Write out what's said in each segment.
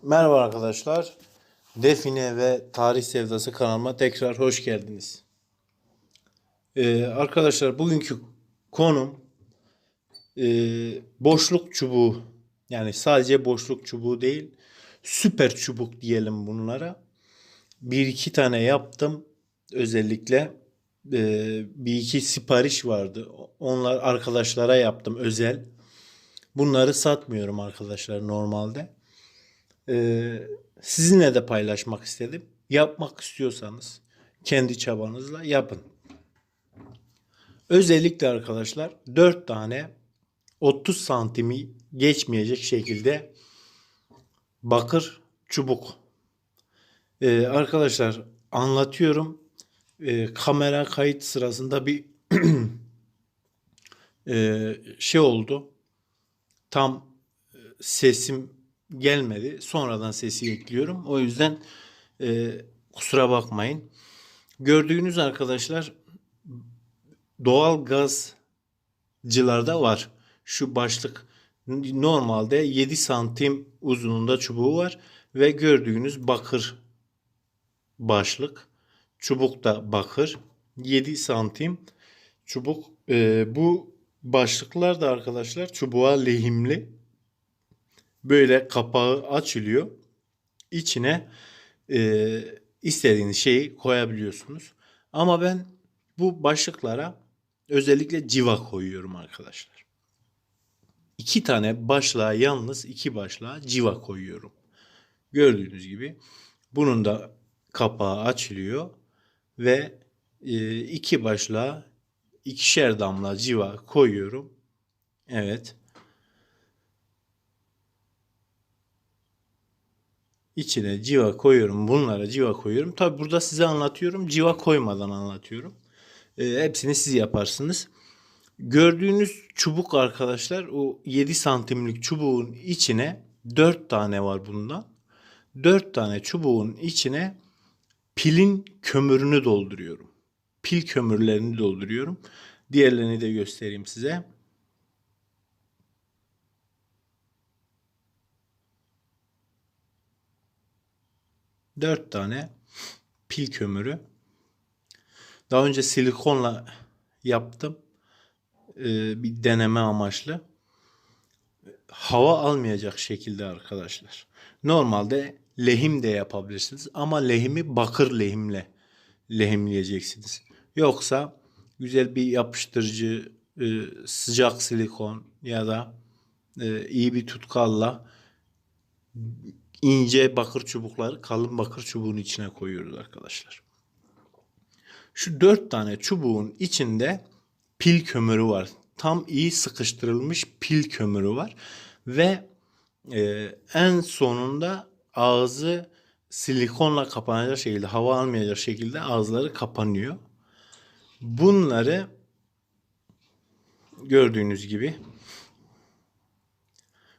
Merhaba arkadaşlar. Define ve Tarih Sevdası kanalıma tekrar hoş geldiniz. Arkadaşlar bugünkü konum boşluk çubuğu. Yani sadece boşluk çubuğu değil, süper çubuk diyelim bunlara. Bir iki tane yaptım. Özellikle bir iki sipariş vardı. Onlar arkadaşlara yaptım özel. Bunları satmıyorum arkadaşlar normalde. Sizinle de paylaşmak istedim. Yapmak istiyorsanız kendi çabanızla yapın. Özellikle arkadaşlar 4 tane 30 santimi geçmeyecek şekilde bakır çubuk. Arkadaşlar anlatıyorum. Kamera kayıt sırasında bir şey oldu. Tam sesim gelmedi. Sonradan sesi ekliyorum. O yüzden kusura bakmayın. Gördüğünüz arkadaşlar doğal gazcılarda var. Şu başlık normalde 7 santim uzunluğunda çubuğu var ve gördüğünüz bakır başlık. Çubuk da bakır. 7 santim çubuk. Bu başlıklar da arkadaşlar çubuğa lehimli. Böyle kapağı açılıyor. İçine istediğiniz şeyi koyabiliyorsunuz. Ama ben bu başlıklara özellikle civa koyuyorum arkadaşlar. 2 tane başlığa, yalnız 2 başlığa civa koyuyorum. Gördüğünüz gibi bunun da kapağı açılıyor ve 2 başlığa 2'şer damla civa koyuyorum. Evet. İçine civa koyuyorum. Bunlara civa koyuyorum. Tabi burada size anlatıyorum. Civa koymadan anlatıyorum. Hepsini siz yaparsınız. Gördüğünüz çubuk arkadaşlar, o 7 santimlik çubuğun içine 4 tane var bundan. 4 tane çubuğun içine pilin kömürünü dolduruyorum. Pil kömürlerini dolduruyorum. Diğerlerini de göstereyim size. Dört tane pil kömürü. Daha önce silikonla yaptım. Bir deneme amaçlı. Hava almayacak şekilde arkadaşlar. Normalde lehim de yapabilirsiniz ama lehimi bakır lehimle lehimleyeceksiniz. Yoksa güzel bir yapıştırıcı, sıcak silikon ya da iyi bir tutkalla ince bakır çubukları kalın bakır çubuğun içine koyuyoruz arkadaşlar. Şu 4 tane çubuğun içinde pil kömürü var. Tam iyi sıkıştırılmış pil kömürü var. Ve en sonunda ağzı silikonla kapanacak şekilde, hava almayacak şekilde ağızları kapanıyor. Bunları gördüğünüz gibi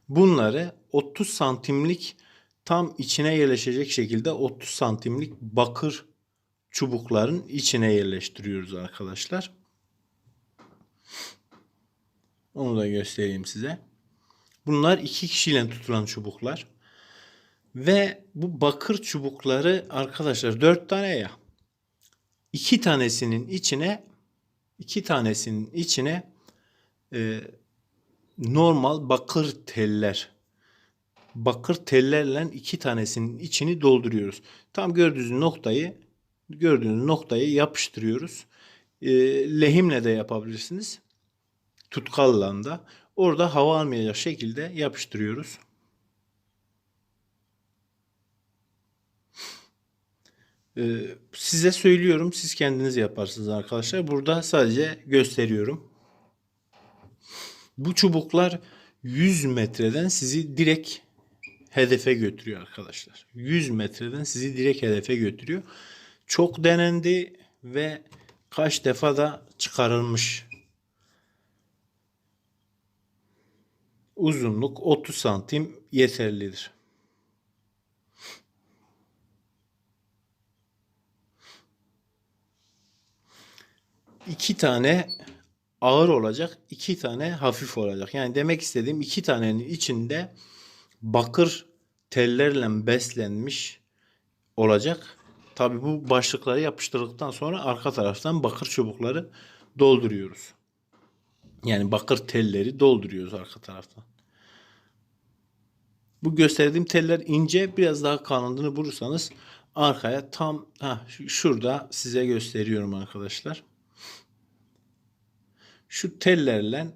bunları 30 santimlik tam içine yerleşecek şekilde 30 santimlik bakır çubukların içine yerleştiriyoruz arkadaşlar. Onu da göstereyim size. Bunlar 2 kişiyle tutulan çubuklar. Ve bu bakır çubukları arkadaşlar 4 tane ya. 2 tanesinin içine normal bakır tellerle 2 tanesinin içini dolduruyoruz. Tam gördüğünüz noktayı yapıştırıyoruz. Lehimle de yapabilirsiniz. Tutkalla da. Orada hava almayacak şekilde yapıştırıyoruz. Size söylüyorum, siz kendiniz yaparsınız arkadaşlar. Burada sadece gösteriyorum. Bu çubuklar 100 metreden sizi direkt hedefe götürüyor arkadaşlar. 100 metreden sizi direkt hedefe götürüyor. Çok denendi ve kaç defa da çıkarılmış. Uzunluk 30 santim yeterlidir. İki tane ağır olacak, 2 tane hafif olacak. Yani demek istediğim 2 tanenin içinde bakır tellerle beslenmiş olacak. Tabi bu başlıkları yapıştırdıktan sonra arka taraftan bakır çubukları dolduruyoruz. Yani bakır telleri dolduruyoruz arka taraftan. Bu gösterdiğim teller ince, biraz daha kalınlığını bulursanız arkaya tam şurada size gösteriyorum arkadaşlar. Şu tellerle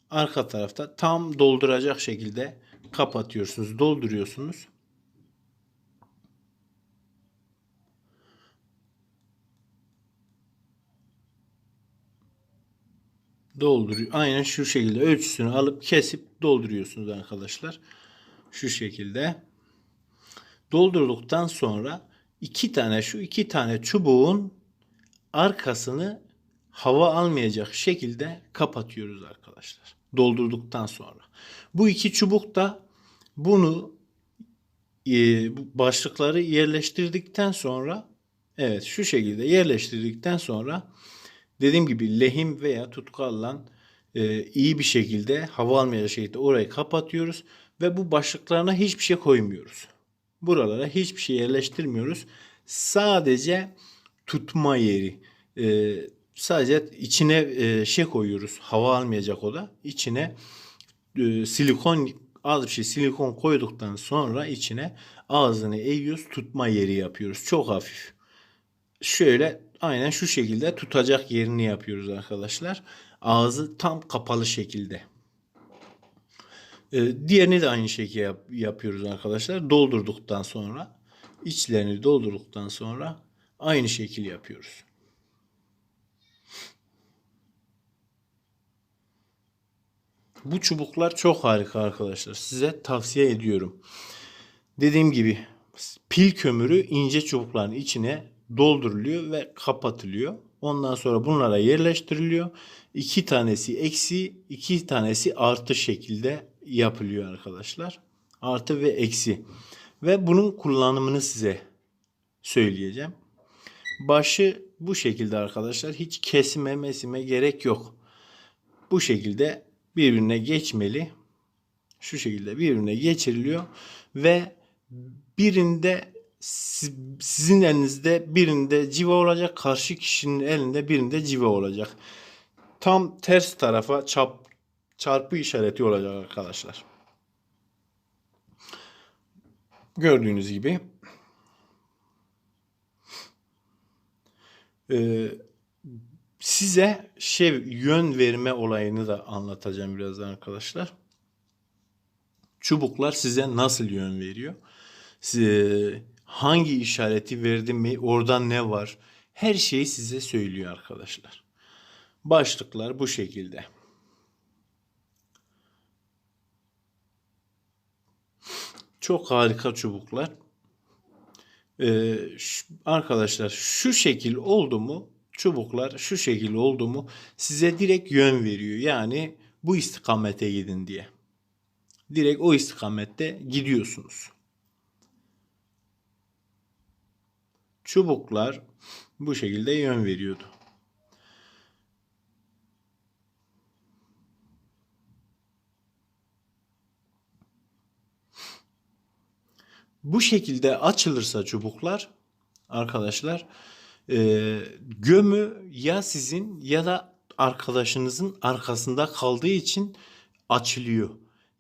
arka tarafta tam dolduracak şekilde kapatıyorsunuz, dolduruyorsunuz. Dolduruyor. Aynen şu şekilde ölçüsünü alıp kesip dolduruyorsunuz arkadaşlar. Şu şekilde. Doldurduktan sonra şu iki tane çubuğun arkasını hava almayacak şekilde kapatıyoruz arkadaşlar. Doldurduktan sonra. Bu iki çubuk da bunu başlıkları yerleştirdikten sonra, evet, şu şekilde yerleştirdikten sonra dediğim gibi lehim veya tutkalla iyi bir şekilde hava almayacak şekilde orayı kapatıyoruz ve bu başlıklarına hiçbir şey koymuyoruz. Buralara hiçbir şey yerleştirmiyoruz. Sadece tutma yeri. Sadece içine şey koyuyoruz. Hava almayacak o da. İçine silikon, az bir şey silikon koyduktan sonra içine ağzını eğiyoruz. Tutma yeri yapıyoruz. Çok hafif. Şöyle aynen şu şekilde tutacak yerini yapıyoruz arkadaşlar. Ağzı tam kapalı şekilde. Diğerini de aynı şekilde yapıyoruz arkadaşlar. Doldurduktan sonra, içlerini doldurduktan sonra aynı şekil yapıyoruz. Bu çubuklar çok harika arkadaşlar. Size tavsiye ediyorum. Dediğim gibi pil kömürü ince çubukların içine dolduruluyor ve kapatılıyor. Ondan sonra bunlara yerleştiriliyor. 2 tanesi eksi, 2 tanesi artı şekilde yapılıyor arkadaşlar. Artı ve eksi. Ve bunun kullanımını size söyleyeceğim. Başı bu şekilde arkadaşlar. Hiç kesime gerek yok. Bu şekilde birbirine geçmeli. Şu şekilde birbirine geçiriliyor ve birinde sizin elinizde, birinde civa olacak, karşı kişinin elinde birinde civa olacak. Tam ters tarafa çarpı işareti olacak arkadaşlar. Gördüğünüz gibi size yön verme olayını da anlatacağım birazdan arkadaşlar. Çubuklar size nasıl yön veriyor? Hangi işareti verdim mi? Orada ne var? Her şeyi size söylüyor arkadaşlar. Başlıklar bu şekilde. Çok harika çubuklar. Arkadaşlar şu şekil oldu mu? Çubuklar şu şekil oldu mu? Size direkt yön veriyor. Yani bu istikamete gidin diye. Direkt o istikamette gidiyorsunuz. Çubuklar bu şekilde yön veriyordu. Bu şekilde açılırsa çubuklar arkadaşlar gömü ya sizin ya da arkadaşınızın arkasında kaldığı için açılıyor.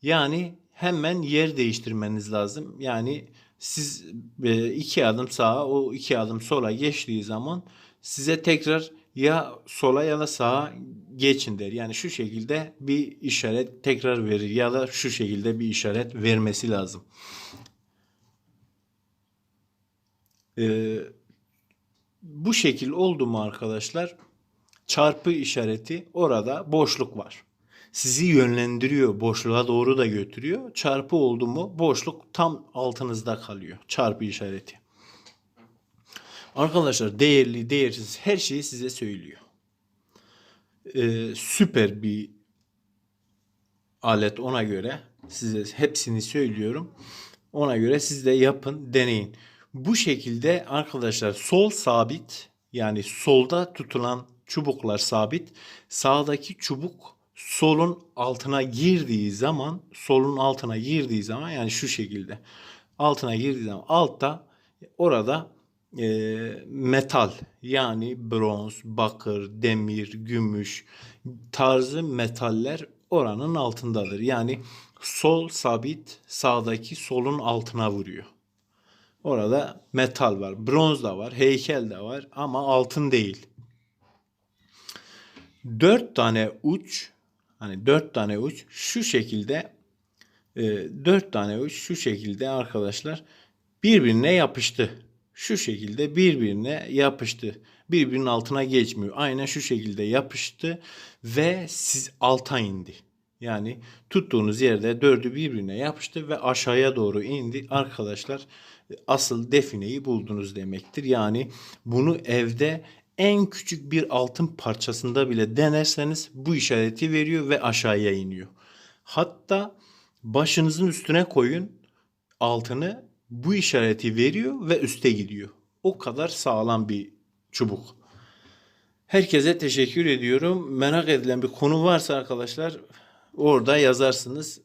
Yani hemen yer değiştirmeniz lazım. Yani siz 2 adım sağa, o 2 adım sola geçtiği zaman size tekrar ya sola ya da sağa geçin der. Yani şu şekilde bir işaret tekrar verir ya da şu şekilde bir işaret vermesi lazım. Bu şekil oldu mu arkadaşlar? Çarpı işareti, orada boşluk var. Sizi yönlendiriyor, boşluğa doğru da götürüyor. Çarpı oldu mu boşluk tam altınızda kalıyor. Çarpı işareti. Arkadaşlar değerli, değersiz her şeyi size söylüyor. Süper bir alet, ona göre size hepsini söylüyorum. Ona göre siz de yapın, deneyin. Bu şekilde arkadaşlar sol sabit, yani solda tutulan çubuklar sabit. Sağdaki çubuk solun altına girdiği zaman yani şu şekilde Altına girdiği zaman altta orada metal yani bronz, bakır, demir, gümüş tarzı metaller oranın altındadır. Yani sol sabit sağdaki solun altına vuruyor. Orada metal var, bronz da var, heykel de var ama altın değil. Dört tane uç, hani dört tane uç şu şekilde, dört tane uç şu şekilde arkadaşlar birbirine yapıştı. Şu şekilde birbirine yapıştı. Birbirinin altına geçmiyor. Aynen şu şekilde yapıştı ve siz alta indi. Yani tuttuğunuz yerde dördü birbirine yapıştı ve aşağıya doğru indi. Arkadaşlar asıl defineyi buldunuz demektir. Yani bunu evde en küçük bir altın parçasında bile denerseniz bu işareti veriyor ve aşağıya iniyor. Hatta başınızın üstüne koyun altını, bu işareti veriyor ve üste gidiyor. O kadar sağlam bir çubuk. Herkese teşekkür ediyorum. Merak edilen bir konu varsa arkadaşlar orada yazarsınız.